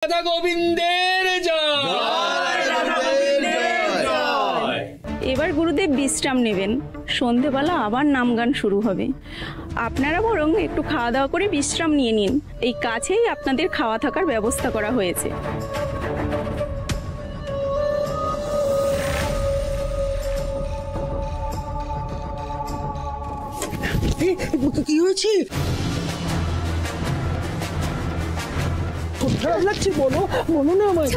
রাধা গোবিন্দের জয়। এবার গুরুদেব বিশ্রাম নেবেন, সন্ধেবেলা আবার নামগান শুরু হবে। আপনারা বরং একটু খাওয়া দাওয়া করে বিশ্রাম নিয়ে নিন, এই কাছেই আপনাদের খাওয়া থাকার ব্যবস্থা করা হয়েছে। কি হয়েছে? খারাপ লাগছে, বলো বলো না আমায়।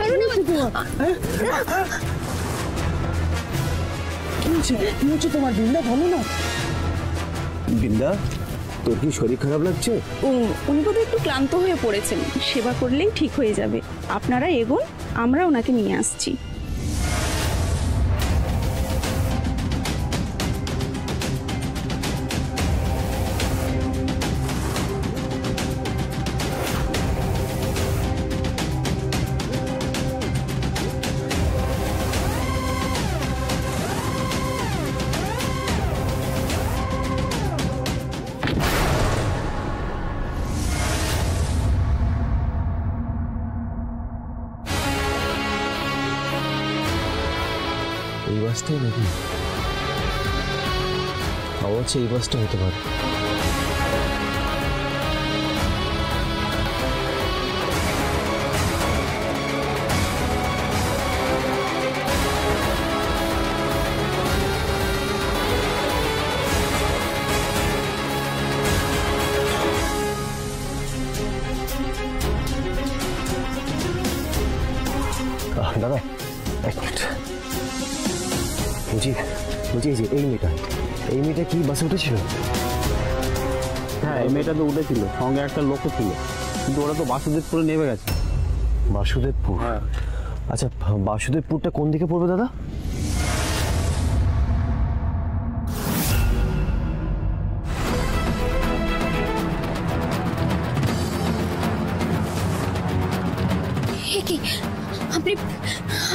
কি হয়েছে তোমার বিন্দা, বলো না। বিন্দা, তোর কি শরীর খারাপ লাগছে? উনি বোধহয় একটু ক্লান্ত হয়ে পড়েছেন, সেবা করলেই ঠিক হয়ে যাবে। আপনারা এগোন, আমরা ওনাকে নিয়ে আসছি। এই বাসটাই নাকি? আমার হচ্ছে এই বাসটা হতে পারে। দাদা এক মিনিট, বলছি এই মেয়েটা কি বাসে উঠেছিল? হ্যাঁ, এই মেয়েটা তো উঠেছিল, সঙ্গে একটা লোকও ছিল, কিন্তু ওরা তো বাসুদেবপুরে নেমে গেছে। বাসুদেবপুর? হ্যাঁ। আচ্ছা, বাসুদেবপুরটা কোন দিকে পড়বে দাদা? কি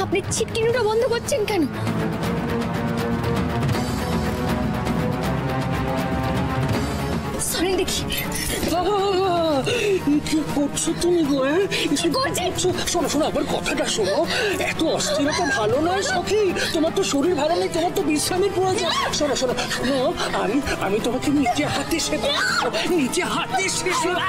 আপনি ছিটকিনোটা বন্ধ করছেন কেন? সরেন দেখি। কি করছো তুমি গো? করছেন? শোনো শোনো, আবার কথাটা শোনো। এত অস্থিরতা ভালো নয় সখী, তোমার তো শরীর ভালো নেই, তোমার তো বিশ্রামের প্রয়োজন। শোনো শোনো শোনো, আমি তোমাকে নিজে হাতে সেবা, নিজে হাতে সেবা।